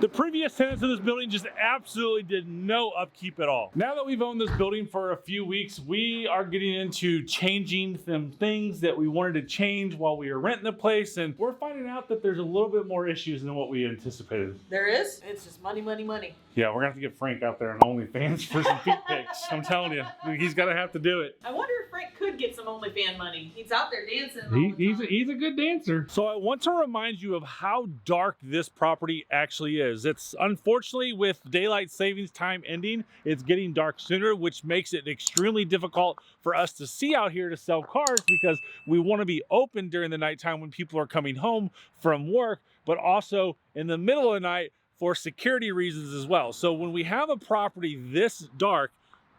The previous tenants of this building just absolutely did no upkeep at all. Now that we've owned this building for a few weeks, we are getting into changing some things that we wanted to change while we were renting the place, and we're finding out that there's a little bit more issues than what we anticipated. There is? It's just money, money, money. Yeah, we're gonna have to get Frank out there on OnlyFans for some feet pics. I'm telling you, he's gonna have to do it. I wonder if Frank could get some OnlyFans money. He's out there dancing all the time. He's a good dancer. So I want to remind you of how dark this property actually is. It's unfortunately, with daylight savings time ending, it's getting dark sooner, which makes it extremely difficult for us to see out here to sell cars, because we want to be open during the nighttime when people are coming home from work, but also in the middle of the night for security reasons as well. So when we have a property this dark,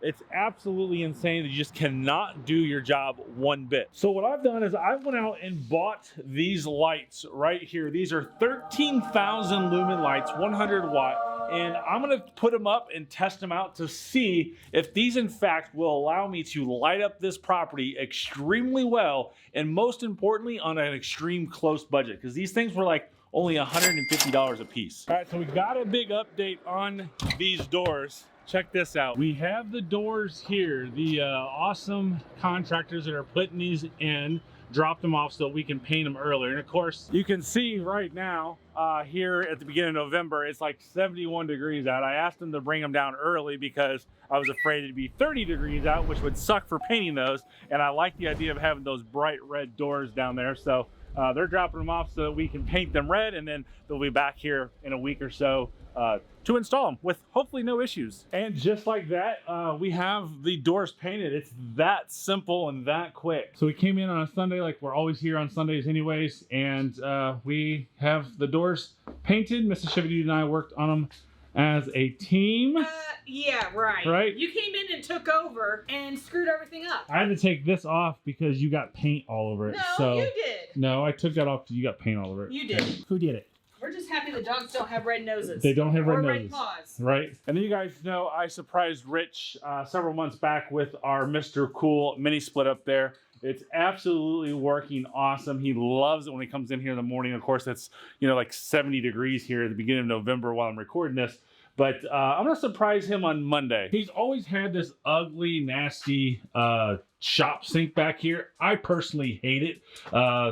it's absolutely insane that you just cannot do your job one bit. So what I've done is I went out and bought these lights right here. These are 13,000 lumen lights, 100 watt, and I'm gonna put them up and test them out to see if these in fact will allow me to light up this property extremely well, and most importantly on an extreme close budget, because these things were like only $150 a piece. All right, so we got a big update on these doors. Check this out. We have the doors here. The awesome contractors that are putting these in dropped them off so we can paint them earlier. And of course, you can see right now here at the beginning of November, it's like 71 degrees out. I asked them to bring them down early because I was afraid it'd be 30 degrees out, which would suck for painting those. And I like the idea of having those bright red doors down there. So they're dropping them off so that we can paint them red, and then they'll be back here in a week or so to install them with hopefully no issues. And just like that, we have the doors painted. It's that simple and that quick. So we came in on a Sunday, like we're always here on Sundays anyways, and we have the doors painted. Mrs. Chevy and I worked on them as a team. Yeah, right. Right? You came in and took over and screwed everything up. I had to take this off because you got paint all over it. No, so, you did. No, I took that off because you got paint all over it. You did. Who did it? We're just happy the dogs don't have red noses. They don't have red or noses. Red paws. Right. And then you guys know I surprised Rich several months back with our Mr. Cool mini split up there. It's absolutely working awesome. He loves it when he comes in here in the morning. Of course, it's, you know, like 70 degrees here at the beginning of November while I'm recording this. But I'm going to surprise him on Monday. He's always had this ugly, nasty shop sink back here. I personally hate it.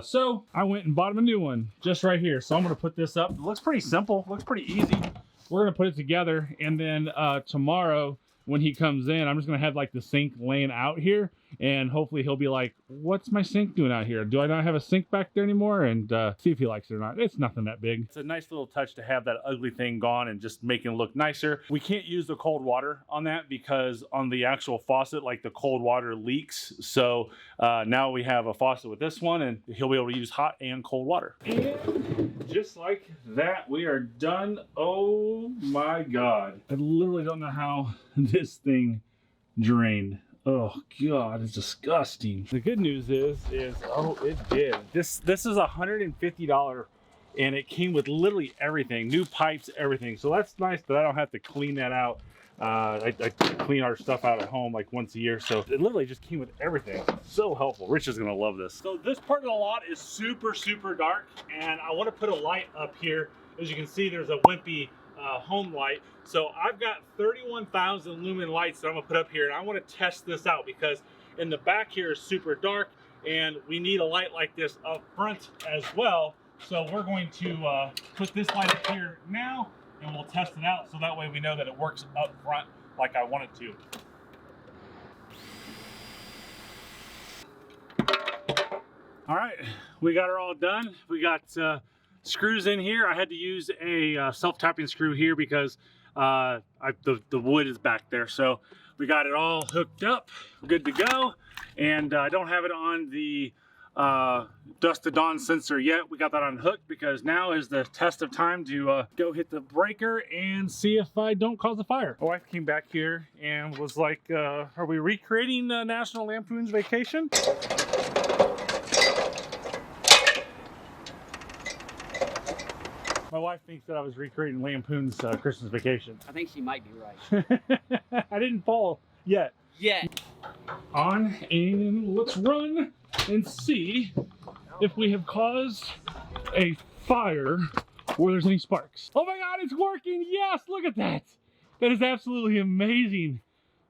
So I went and bought him a new one just right here. So I'm going to put this up. It looks pretty simple. Looks pretty easy. We're going to put it together. And then tomorrow when he comes in, I'm just going to have like the sink laying out here. And hopefully he'll be like, what's my sink doing out here? Do I not have a sink back there anymore? And see if he likes it or not. It's nothing that big. It's a nice little touch to have that ugly thing gone and just making it look nicer. We can't use the cold water on that because on the actual faucet, like the cold water leaks. So now we have a faucet with this one, and he'll be able to use hot and cold water. And just like that, we are done. Oh my God. I literally don't know how this thing drained. Oh God, it's disgusting. The good news is oh, it did. This is $150, and it came with literally everything, new pipes, everything. So that's nice that I don't have to clean that out. I clean our stuff out at home like once a year, so it literally just came with everything. So helpful. Rich is gonna love this. So this part of the lot is super, super dark, and I want to put a light up here. As you can see, there's a wimpy home light. So I've got 31,000 lumen lights that I'm gonna put up here, and I want to test this out because in the back here is super dark, and we need a light like this up front as well. So we're going to put this light up here now, and we'll test it out so that way we know that it works up front like I want it to. All right, we got her all done. We got screws in here. I had to use a self-tapping screw here because the wood is back there. So we got it all hooked up, good to go. And I don't have it on the dusk to dawn sensor yet. We got that unhooked because now is the test of time to go hit the breaker and see if I don't cause a fire. My wife came back here and was like, are we recreating National Lampoon's Vacation? My wife thinks that I was recreating Lampoon's Christmas Vacation. I think she might be right. I didn't fall yet. On, and let's run and see if we have caused a fire where there's any sparks. Oh my God, it's working. Yes, look at that. That is absolutely amazing.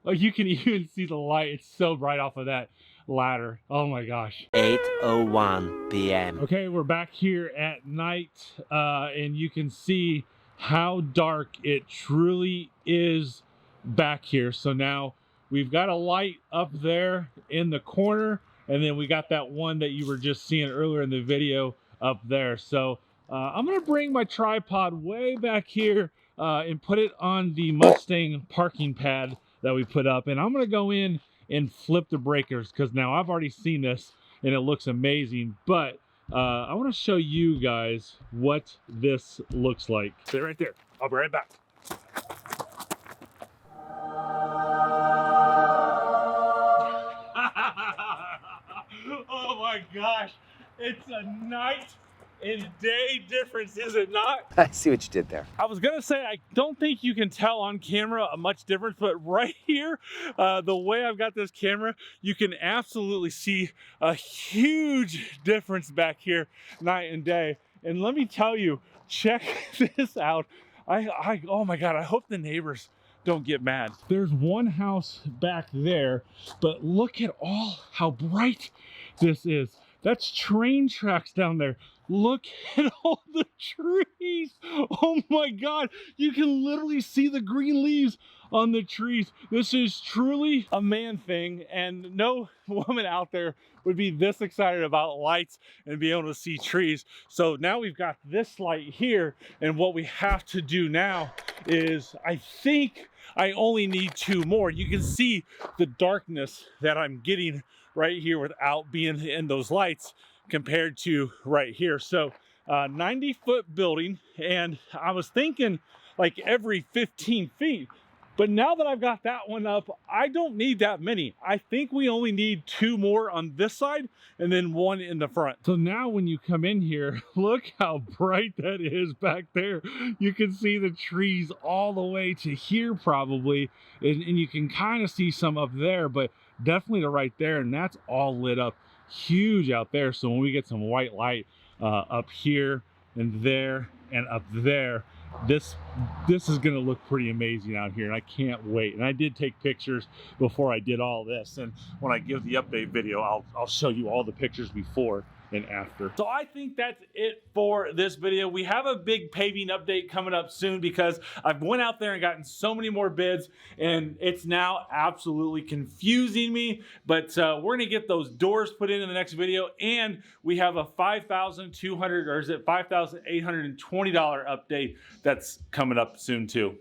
Like you can even see the light. It's so bright off of that ladder. Oh my gosh. 8:01 p.m. Okay, we're back here at night, and you can see how dark it truly is back here. So now we've got a light up there in the corner, and then we got that one that you were just seeing earlier in the video up there. So I'm gonna bring my tripod way back here and put it on the Mustang parking pad that we put up, and I'm gonna go in and flip the breakers, because now I've already seen this and it looks amazing, but I want to show you guys what this looks like. Stay right there. I'll be right back. Oh my gosh, it's a night and day difference, is it not? I see what you did there. I was gonna say, I don't think you can tell on camera a much difference, but right here, the way I've got this camera, you can absolutely see a huge difference back here night and day. And let me tell you, check this out. Oh my God, I hope the neighbors don't get mad. There's one house back there, but look at how bright this is. That's train tracks down there. Look at all the trees. Oh my God. You can literally see the green leaves on the trees. This is truly a man thing, and no woman out there would be this excited about lights and be able to see trees. So now we've got this light here, and what we have to do now is, I think I only need 2 more. You can see the darkness that I'm getting right here without being in those lights compared to right here. So 90-foot building, and I was thinking like every 15 feet, but now that I've got that one up, I don't need that many. I think we only need 2 more on this side and then 1 in the front. So now when you come in here, look how bright that is back there. You can see the trees all the way to here probably, and you can kind of see some up there, but definitely to right there, and that's all lit up huge out there. So when we get some white light up here and there and up there, this is gonna look pretty amazing out here, and I can't wait. And I did take pictures before I did all this, and when I give the update video, I'll show you all the pictures before and after. So I think that's it for this video. We have a big paving update coming up soon, because I've went out there and gotten so many more bids, and it's now absolutely confusing me. But we're gonna get those doors put in the next video, and we have a $5,200, or is it $5,820 update that's coming up soon too.